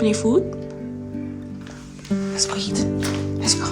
Any food? Let's go eat. Let's go.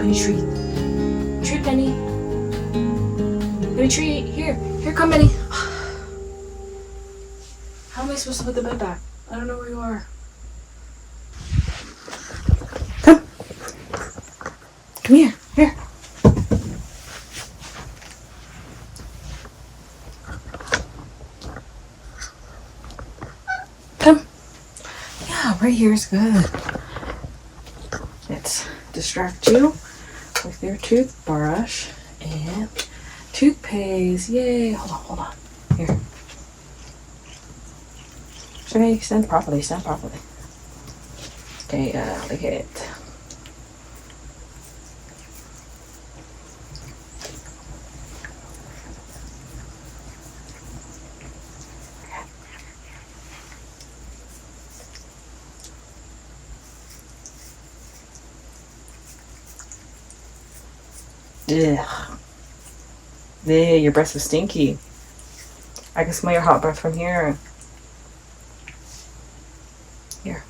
me treat. Treat, Benny. Let me treat. Here come Benny. How am I supposed to put the bed back? I don't know where you are. Come. Come here. Here. Come. Yeah, right here is good. Let's distract you with your toothbrush and toothpaste. Yay. Hold on. Here. Okay, stand properly. Okay, look at it. Ugh. There, your breath is stinky. I can smell your hot breath from here. Here.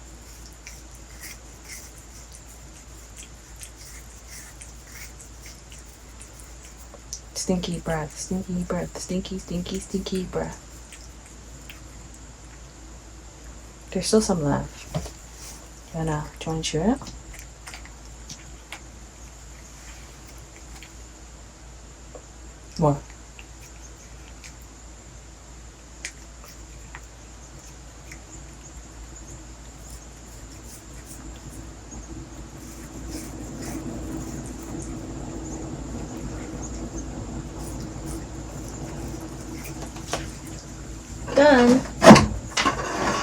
Stinky breath, stinky breath. There's still some left. Do you wanna chew it? What? Done.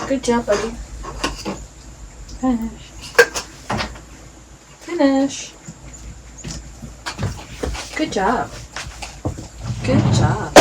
Good job, buddy. Finish. Good job. Good job.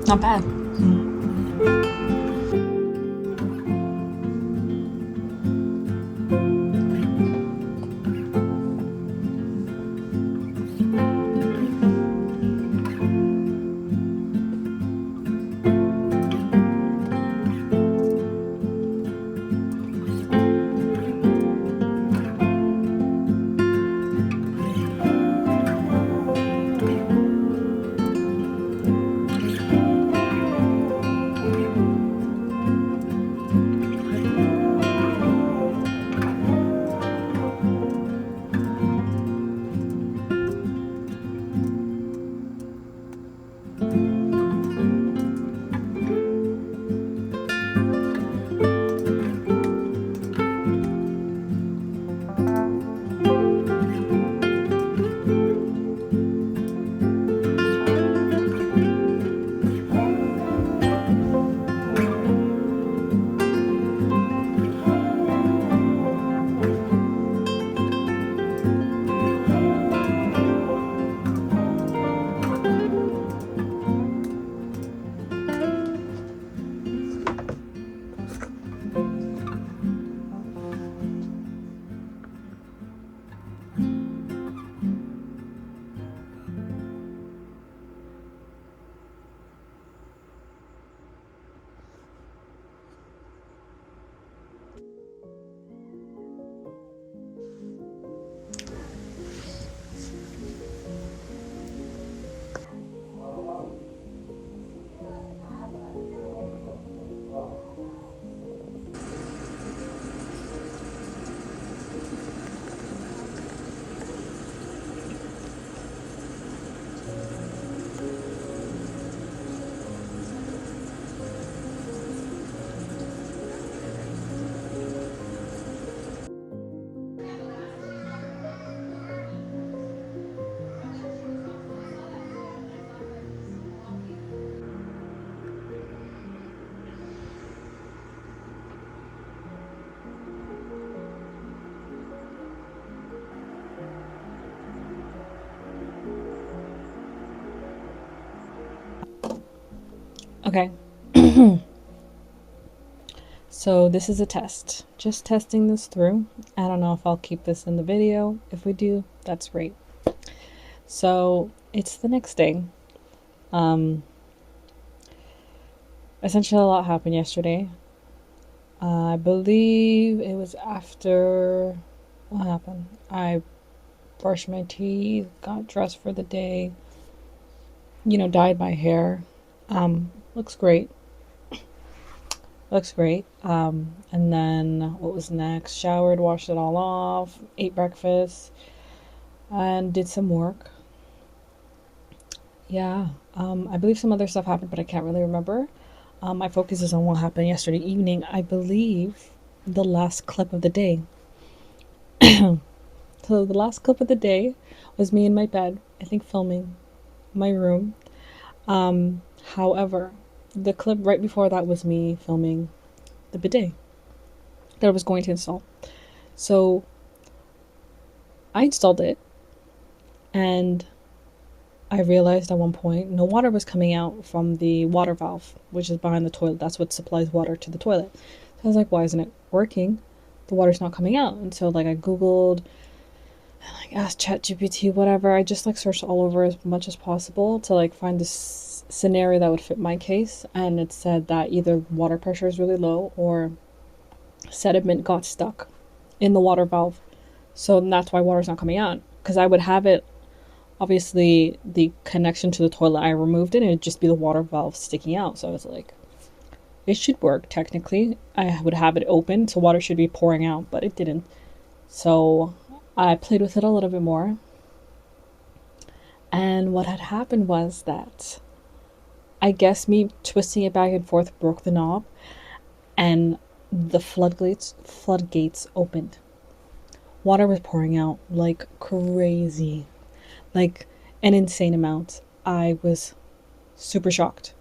Not bad. Okay. So this is a test. Just testing this through. I don't know if I'll keep this in the video. If we do, that's great. So it's the next day. Essentially a lot happened yesterday. I believe it was after what happened. I brushed my teeth, got dressed for the day, dyed my hair. Looks great. Looks great. And then what was next? Showered, washed it all off, ate breakfast, and did some work. Yeah. I believe some other stuff happened, but I can't really remember. My focus is on what happened yesterday evening. I believe the last clip of the day. So the last clip of the day was me in my bed, I think filming my room. However, the clip right before that was me filming the bidet that I was going to install. So I installed it, and I realized at one point no water was coming out from the water valve, which is behind the toilet. That's what supplies water to the toilet. So I was like, why isn't it working? The water's not coming out. And so I Googled and asked ChatGPT, whatever. I just searched all over as much as possible to find this scenario that would fit my case. And it said that either water pressure is really low or sediment got stuck in the water valve. So that's why water's not coming out. Because I would have it, obviously, the connection to the toilet, I removed it, and it'd just be the water valve sticking out. So I was like, it should work technically. I would have it open, so water should be pouring out, but it didn't. So I played with it a little bit more. And what had happened was that I guess me twisting it back and forth broke the knob, and the floodgates opened. Water was pouring out like crazy, like an insane amount. I was super shocked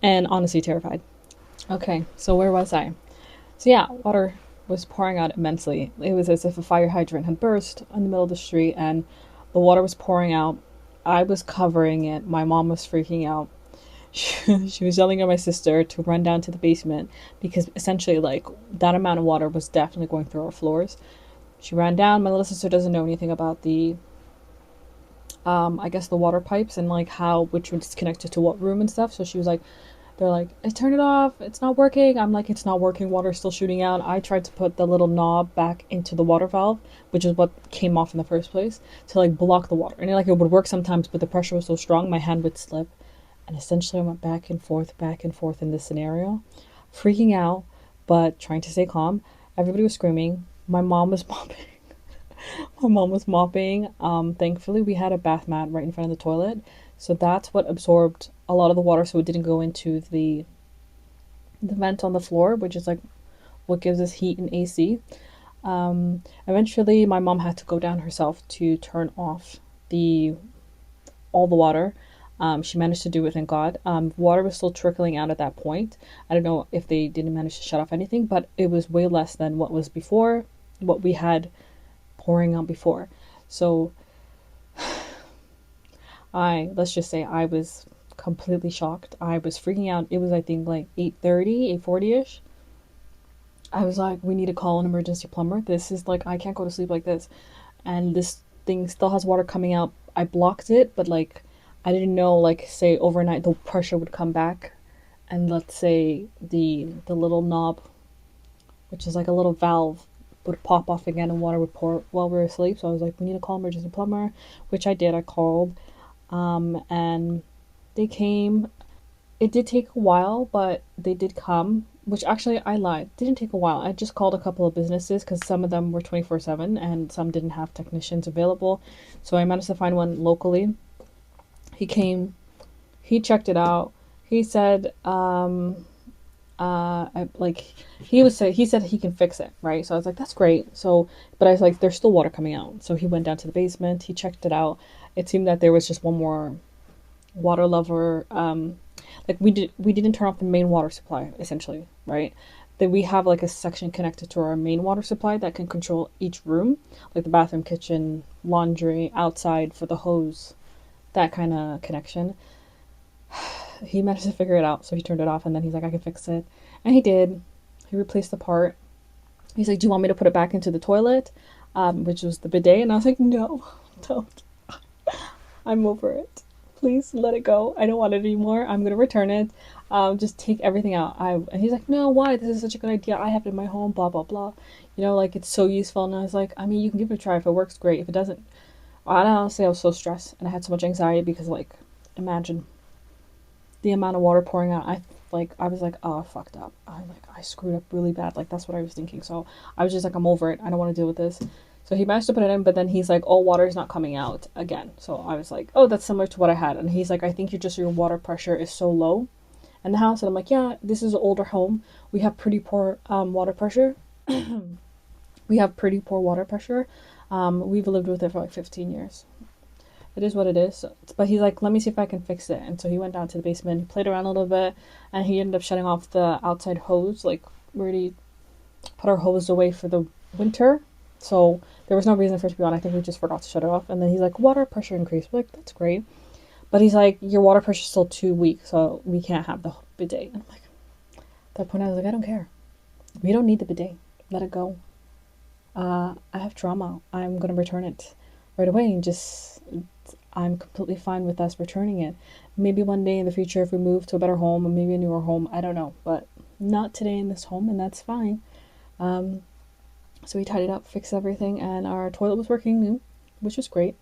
and honestly terrified. Okay, so where was I? So yeah, water was pouring out immensely. It was as if a fire hydrant had burst in the middle of the street, and the water was pouring out. I was covering it. My mom was freaking out. She was yelling at my sister to run down to the basement because essentially, like, that amount of water was definitely going through our floors. She ran down. My little sister doesn't know anything about the, I guess the water pipes and like how which one's connected to what room and stuff. So she was like, they're like, I turned it off. It's not working. I'm like, it's not working. Water's still shooting out. I tried to put the little knob back into the water valve, which is what came off in the first place, to like block the water. And like it would work sometimes, but the pressure was so strong, my hand would slip. And essentially, I went back and forth in this scenario, freaking out, but trying to stay calm. Everybody was screaming. My mom was mopping. My mom was mopping. Thankfully, we had a bath mat right in front of the toilet, so that's what absorbed a lot of the water, so it didn't go into the vent on the floor, which is like what gives us heat and AC. Eventually, my mom had to go down herself to turn off the all the water. She managed to do it, thank God. Water was still trickling out at that point. I don't know if they didn't manage to shut off anything, but it was way less than what was before, what we had pouring out before. So let's just say I was completely shocked. I was freaking out. It was, I think, like 8:30, 8:40ish. I was like, we need to call an emergency plumber. This is like, I can't go to sleep like this. And this thing still has water coming out. I blocked it, but like, I didn't know, like, say overnight the pressure would come back, and let's say the little knob, which is like a little valve, would pop off again and water would pour while we were asleep. So I was like, we need to call emergency plumber, which I did. I called, and they came. It did take a while, but they did come. Which actually, I lied. It didn't take a while. I just called a couple of businesses because some of them were 24/7 and some didn't have technicians available. So I managed to find one locally. He came, he checked it out. He said, like he said he can fix it, right? So I was like, that's great. So, but I was like, there's still water coming out. So he went down to the basement. He checked it out. It seemed that there was just one more water lever. Like we didn't turn off the main water supply essentially, right? That we have like a section connected to our main water supply that can control each room, like the bathroom, kitchen, laundry, outside for the hose, that kind of connection. He managed to figure it out, so he turned it off, and then he's like, I can fix it. And he did. He replaced the part. He's like, do you want me to put it back into the toilet? Which was the bidet. And I was like, no, don't. I'm over it. Please let it go. I don't want it anymore. I'm going to return it. Just take everything out. And he's like, no, why? This is such a good idea. I have it in my home, blah, blah, blah. You know, like, it's so useful. And I was like, I mean, you can give it a try. If it works, great. If it doesn't, I honestly, I was so stressed. And I had so much anxiety because, like, imagine the amount of water pouring out. I was like, oh, I fucked up. I screwed up really bad. Like, that's what I was thinking. So I was just like, I'm over it. I don't want to deal with this. So he managed to put it in, but then he's like, oh, water is not coming out again. So I was like, oh, that's similar to what I had. And he's like, I think your water pressure is so low in the house. And I'm like, yeah, this is an older home. We have pretty poor water pressure. We have pretty poor water pressure. We've lived with it for like 15 years. It is what it is. But he's like, let me see if I can fix it. And so he went down to the basement, he played around a little bit, and he ended up shutting off the outside hose. Like, we already put our hose away for the winter. So there was no reason for it to be on. I think we just forgot to shut it off. And then he's like, water pressure increased. We're like, that's great. But he's like, your water pressure's still too weak, so we can't have the bidet. And I'm like, at that point, I was like, I don't care. We don't need the bidet. Let it go. I have trauma. I'm going to return it right away and just, I'm completely fine with us returning it. Maybe one day in the future, if we move to a better home or maybe a newer home, I don't know. But not today in this home, and that's fine. So we tidied up, fixed everything, and our toilet was working new, which was great.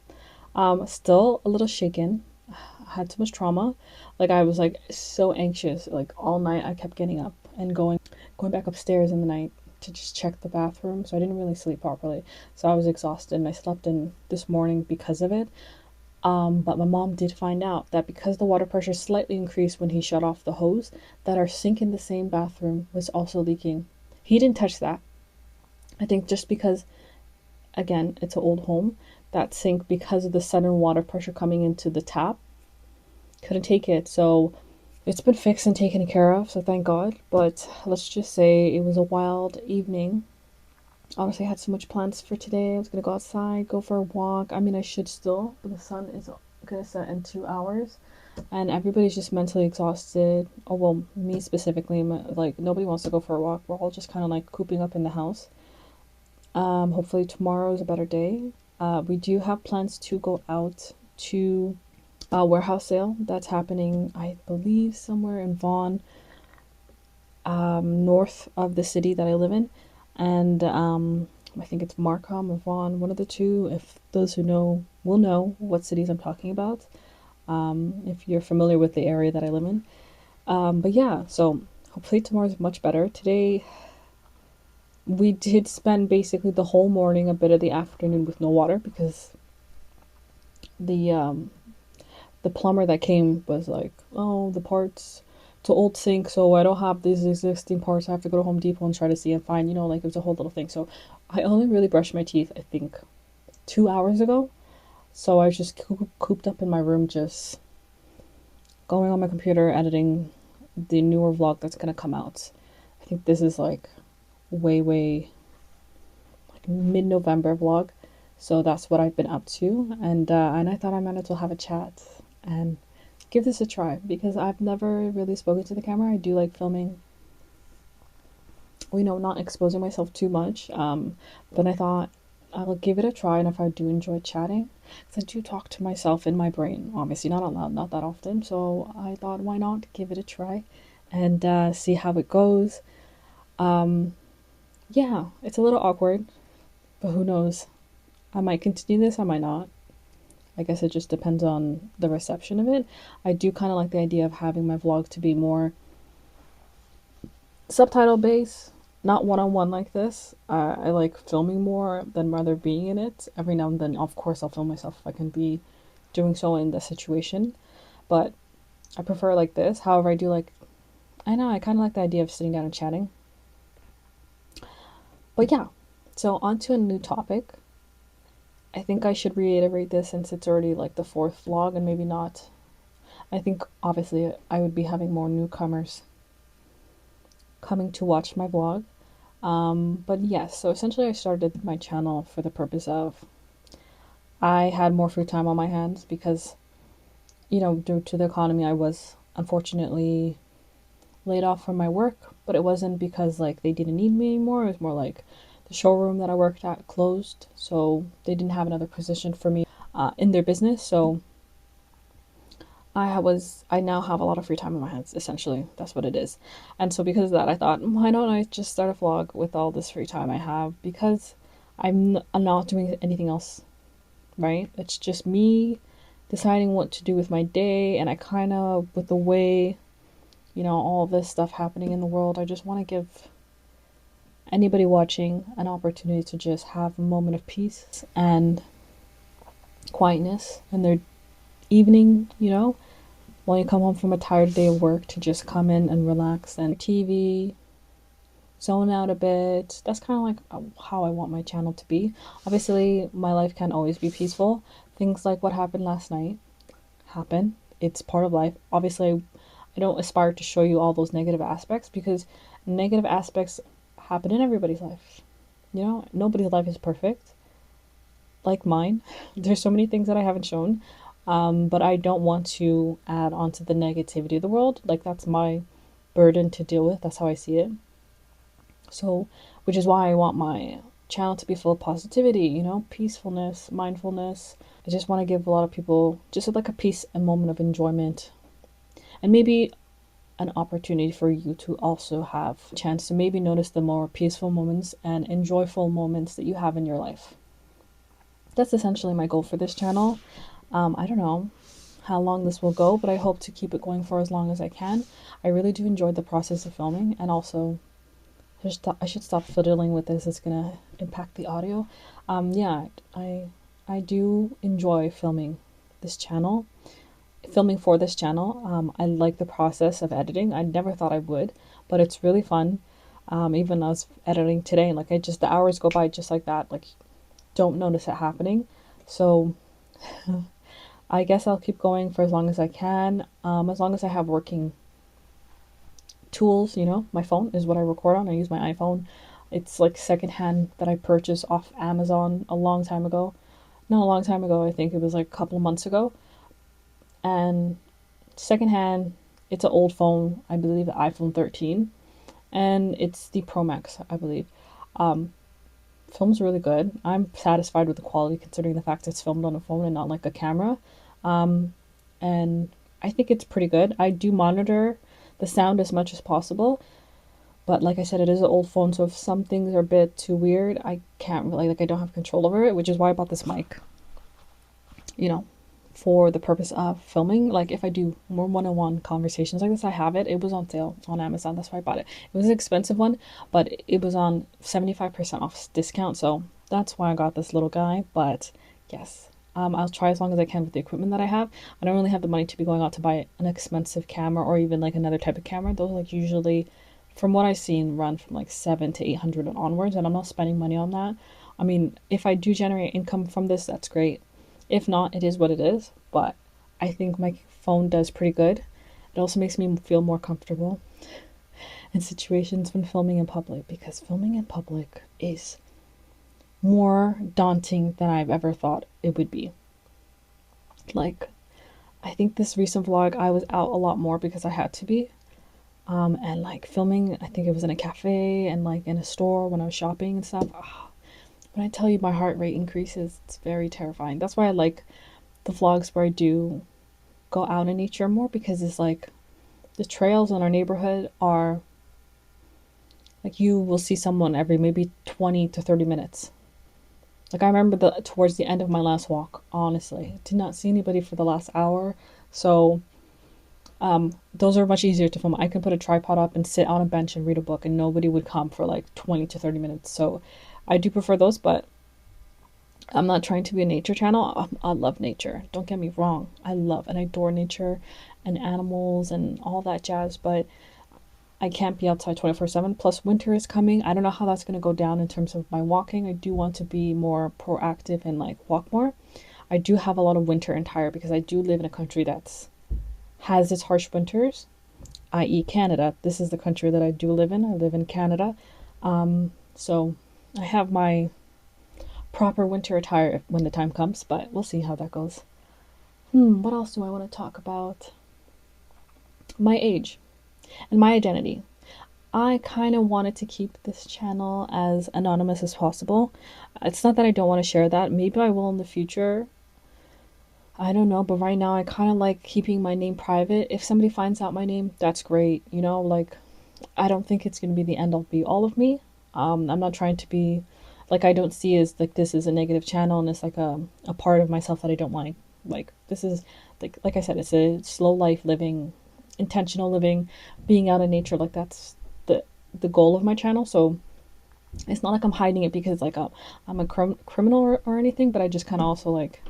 Still a little shaken. I had so much trauma. Like, I was like so anxious. Like, all night I kept getting up and going back upstairs in the night to just check the bathroom. So I didn't really sleep properly. So I was exhausted, and I slept in this morning because of it. But my mom did find out that because the water pressure slightly increased when he shut off the hose, that our sink in the same bathroom was also leaking. He didn't touch that. I think just because, again, it's an old home, that sink, because of the sudden water pressure coming into the tap, couldn't take it. So it's been fixed and taken care of, so thank God. But let's just say it was a wild evening. Honestly, I had so much plans for today. I was gonna go outside, go for a walk. I mean, I should still, but the sun is gonna set in 2 hours, and everybody's just mentally exhausted. Oh well, me specifically, like nobody wants to go for a walk. We're all just kind of like cooping up in the house. Hopefully tomorrow is a better day. We do have plans to go out to a warehouse sale that's happening, I believe, somewhere in Vaughan, north of the city that I live in, and I think it's Markham or Vaughan, one of the two. If those who know will know what cities I'm talking about, if you're familiar with the area that I live in. But yeah, so hopefully tomorrow's much better. Today we did spend basically the whole morning, a bit of the afternoon with no water because the um, the plumber that came was like, oh, the parts to old sink, so I don't have these existing parts. I have to go to Home Depot and try to see and find, like it was a whole little thing. So I only really brushed my teeth, I think, 2 hours ago. So I was just cooped up in my room, just going on my computer, editing the newer vlog that's gonna come out. I think this is like way like mid-November vlog. So that's what I've been up to, and I thought I might as well have a chat and give this a try because I've never really spoken to the camera. I do like filming, not exposing myself too much. But I thought I'll give it a try, and if I do enjoy chatting, because I do talk to myself in my brain, obviously not out loud, not that often. So I thought, why not give it a try and see how it goes. Yeah, it's a little awkward, but who knows? I might continue this, I might not. I guess it just depends on the reception of it. I do kind of like the idea of having my vlog to be more subtitle based, not one on one like this. I like filming more than rather being in it. Every now and then, of course, I'll film myself if I can be doing so in the situation, but I prefer like this. However, I know, I kind of like the idea of sitting down and chatting. But yeah, so on to a new topic. I think I should reiterate this since it's already like the fourth vlog and maybe not. I think obviously I would be having more newcomers coming to watch my vlog. But yes, so essentially I started my channel for the purpose of I had more free time on my hands because, due to the economy, I was unfortunately laid off from my work, but it wasn't because like they didn't need me anymore. It was more like the showroom that I worked at closed, so they didn't have another position for me in their business. So I now have a lot of free time on my hands. Essentially, that's what it is. And so because of that, I thought, why don't I just start a vlog with all this free time I have, because I'm not doing anything else, right? It's just me deciding what to do with my day, and I kind of, with the way, all this stuff happening in the world, I just want to give anybody watching an opportunity to just have a moment of peace and quietness in their evening, when you come home from a tired day of work, to just come in and relax and TV, zone out a bit. That's kind of like how I want my channel to be. Obviously, my life can't always be peaceful. Things like what happened last night happen. It's part of life. Obviously, I don't aspire to show you all those negative aspects because negative aspects happen in everybody's life. Nobody's life is perfect, like mine. There's so many things that I haven't shown, but I don't want to add on to the negativity of the world. Like, that's my burden to deal with. That's how I see it. So, which is why I want my channel to be full of positivity, peacefulness, mindfulness. I just want to give a lot of people just like a peace and moment of enjoyment, and maybe an opportunity for you to also have a chance to maybe notice the more peaceful moments and enjoyable moments that you have in your life. That's essentially my goal for this channel. I don't know how long this will go, but I hope to keep it going for as long as I can. I really do enjoy the process of filming, and also I should stop fiddling with this. It's gonna impact the audio. Yeah, I do enjoy filming for this channel. I like the process of editing. I never thought I would, but it's really fun. Even I was editing today, and like the hours go by just like that. Like, don't notice it happening. So I guess I'll keep going for as long as I can. As long as I have working tools, my phone is what I record on. I use my iPhone. It's like secondhand that I purchased off Amazon a long time ago. Not a long time ago, I think it was like a couple of months ago. And secondhand, it's an old phone, I believe the iPhone 13, and it's the Pro Max, I believe. Um, Film's really good. I'm satisfied with the quality considering the fact it's filmed on a phone and not like a camera. Um, and I think it's pretty good. I do monitor the sound as much as possible, but like I said, it is an old phone, so if some things are a bit too weird, I can't really, like, I don't have control over it, which is why I bought this mic, you know, for the purpose of filming. Like, if I do more one-on-one conversations like this, I have it. It was on sale on Amazon. That's why I bought it. It was an expensive one, but it was on 75% off discount, so that's why I got this little guy. But yes, I'll try as long as I can with the equipment that I have. I don't really have the money to be going out to buy an expensive camera or even like another type of camera. Those like usually, from what I've seen, run from like 700 to 800 and onwards, and I'm not spending money on that. I mean, if I do generate income from this, that's great. If not, it is what it is. But I think my phone does pretty good. It also makes me feel more comfortable in situations when filming in public, because filming in public is more daunting than I've ever thought it would be. Like, I think this recent vlog, I was out a lot more because I had to be. And like filming, I think it was in a cafe and like in a store when I was shopping and stuff. When I tell you my heart rate increases, it's very terrifying. That's why I like the vlogs where I do go out in nature more, because it's like the trails in our neighborhood are like, you will see someone every maybe 20 to 30 minutes. Like, I remember towards the end of my last walk, honestly, I did not see anybody for the last hour. So those are much easier to film. I can put a tripod up and sit on a bench and read a book, and nobody would come for like 20 to 30 minutes. So I do prefer those, but I'm not trying to be a nature channel. I love nature. Don't get me wrong. I love and adore nature and animals and all that jazz, but I can't be outside 24/7. Plus, winter is coming. I don't know how that's going to go down in terms of my walking. I do want to be more proactive and like walk more. I do have a lot of winter attire because I do live in a country that's has its harsh winters, i.e. Canada. This is the country that I do live in. I live in Canada. So I have my proper winter attire when the time comes, but we'll see how that goes. What else do I want to talk about? My age and my identity. I kind of wanted to keep this channel as anonymous as possible. It's not that I don't want to share that. Maybe I will in the future. I don't know, but right now I kind of like keeping my name private. If somebody finds out my name, that's great. You know, like, I don't think it's going to be the end all be all of me. I'm not trying to be like, I don't see as like this is a negative channel and it's like a part of myself that I don't want to, like, this is like I said, it's a slow life living, intentional living, being out in nature. Like, that's the goal of my channel. So it's not like I'm hiding it because like I'm a criminal or anything, but I just kind of also like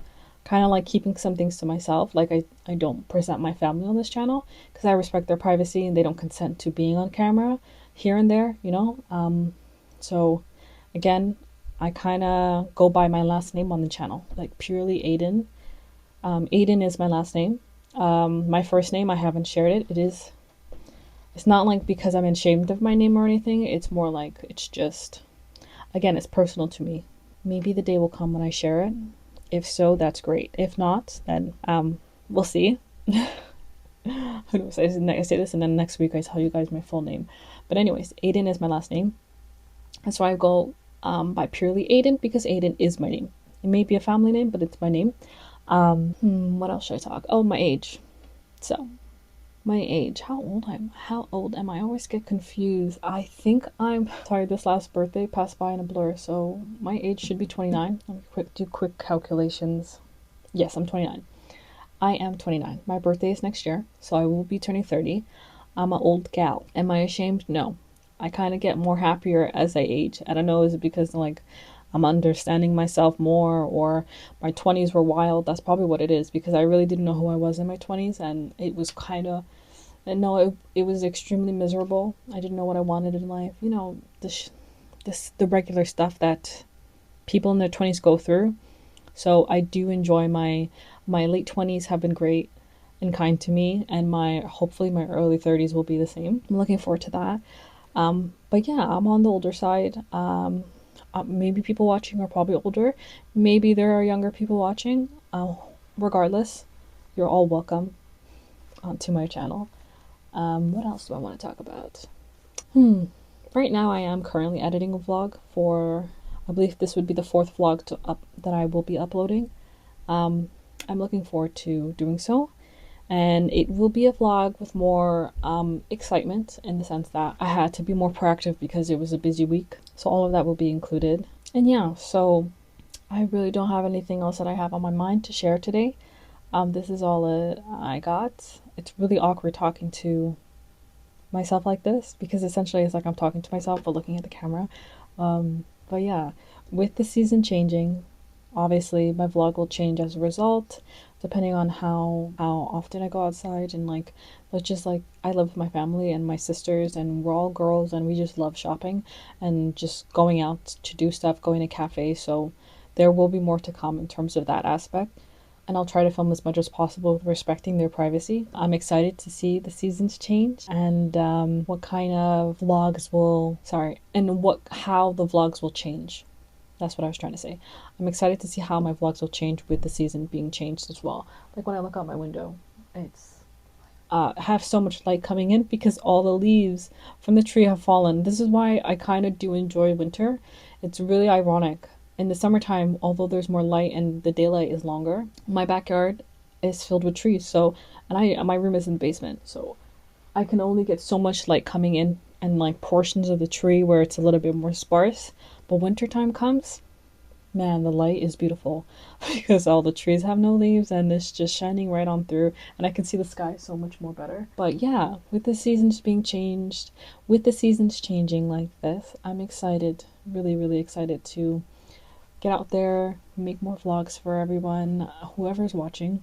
keeping some things to myself. Like, I don't present my family on this channel because I respect their privacy and they don't consent to being on camera here and there, you know. So again, I kind of go by my last name on the channel, like purely Aiden. Aiden is my last name. My first name, I haven't shared it. It's not like because I'm ashamed of my name or anything. It's more like, it's just, again, it's personal to me. Maybe the day will come when I share it. If so, that's great. If not, then we'll see. Who knows? I say this and then next week I tell you guys my full name. But anyways, Aiden is my last name. That's why I go by purely Aiden, because Aiden is my name. It may be a family name, but it's my name. What else should I talk? Oh, my age. So, my age. How old am I? I always get confused. I think I'm sorry, this last birthday passed by in a blur, so my age should be 29. Let me do quick calculations. Yes, I'm 29. I am 29. My birthday is next year, so I will be turning 30. I'm an old gal. Am I ashamed? No. I kind of get more happier as I age. I don't know, is it because like I'm understanding myself more, or my 20s were wild? That's probably what it is, because I really didn't know who I was in my 20s, and it was kind of, and no, it was extremely miserable. I didn't know what I wanted in life. You know, the regular stuff that people in their 20s go through. So I do enjoy my late 20s have been great and kind to me, and hopefully my early 30s will be the same. I'm looking forward to that. But yeah, I'm on the older side. Maybe people watching are probably older. Maybe there are younger people watching. Regardless, you're all welcome onto my channel. What else do I want to talk about? Right now I am currently editing a vlog for, I believe this would be the fourth vlog that I will be uploading. I'm looking forward to doing so, and it will be a vlog with more excitement, in the sense that I had to be more proactive because it was a busy week, so all of that will be included. And yeah, so I really don't have anything else that I have on my mind to share today. This is all I got. It's really awkward talking to myself like this, because essentially it's like I'm talking to myself but looking at the camera. But yeah, with the season changing, obviously my vlog will change as a result, depending on how often I go outside. And like, let's just, like, I live with my family and my sisters, and we're all girls, and we just love shopping and just going out to do stuff, going to cafes. So there will be more to come in terms of that aspect, and I'll try to film as much as possible with respecting their privacy. I'm excited to see the seasons change, and what kind of vlogs will, and how the vlogs will change. That's what I was trying to say. I'm excited to see how my vlogs will change with the season being changed as well. Like when I look out my window, it's have so much light coming in because all the leaves from the tree have fallen. This is why I kind of do enjoy winter. It's really ironic. In the summertime, although there's more light and the daylight is longer, my backyard is filled with trees. So, and my room is in the basement, so I can only get so much light coming in, and like portions of the tree where it's a little bit more sparse. But wintertime comes, man, the light is beautiful because all the trees have no leaves and it's just shining right on through, and I can see the sky so much more better. But yeah, with the seasons being changed, with the seasons changing like this, I'm excited, really, really excited to get out there, make more vlogs for everyone, whoever's watching.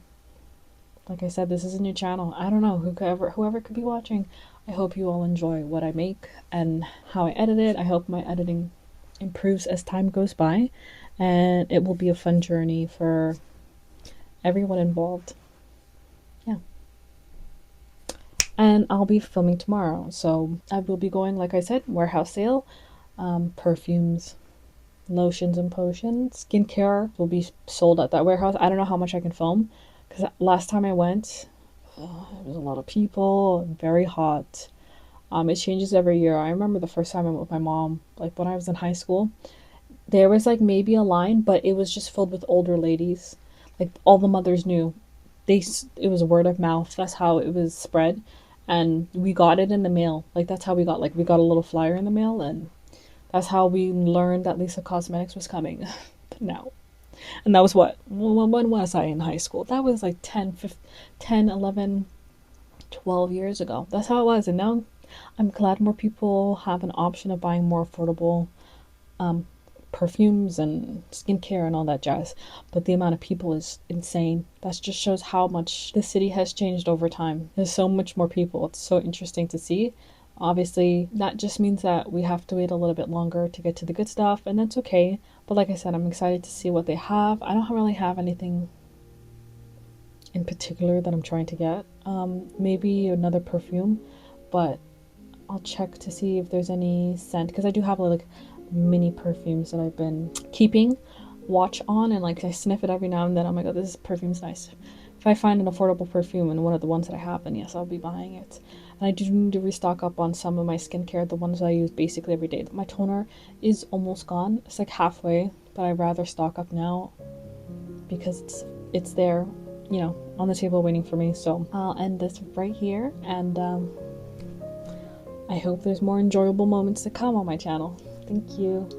Like I said, this is a new channel. I don't know, whoever could be watching. I hope you all enjoy what I make and how I edit it. I hope my editing improves as time goes by, and it will be a fun journey for everyone involved. Yeah. And I'll be filming tomorrow, so I will be going, like I said, warehouse sale, perfumes, lotions and potions, skincare will be sold at that warehouse. I don't know how much I can film, because last time I went, there was a lot of people, very hot. It changes every year. I remember the first time I went with my mom, like when I was in high school, there was like maybe a line, but it was just filled with older ladies. Like all the mothers knew. It was word of mouth. That's how it was spread, and we got it in the mail. Like that's how we got a little flyer in the mail, and that's how we learned that Lisa Cosmetics was coming. Now, and that was what? When was I in high school? That was like 10, 11, 12 years ago. That's how it was. And now I'm glad more people have an option of buying more affordable perfumes and skincare and all that jazz. But the amount of people is insane. That just shows how much the city has changed over time. There's so much more people. It's so interesting to see. Obviously, that just means that we have to wait a little bit longer to get to the good stuff, and that's okay. But like I said, I'm excited to see what they have. I don't really have anything in particular that I'm trying to get. Maybe another perfume, but I'll check to see if there's any scent, because I do have like mini perfumes that I've been keeping watch on, and like I sniff it every now and then. Oh my god, this perfume's nice. If I find an affordable perfume and one of the ones that I have, then yes, I'll be buying it. And I do need to restock up on some of my skincare, the ones I use basically every day. My toner is almost gone. It's like halfway, but I'd rather stock up now because it's there, you know, on the table waiting for me. So I'll end this right here, and I hope there's more enjoyable moments to come on my channel. Thank you.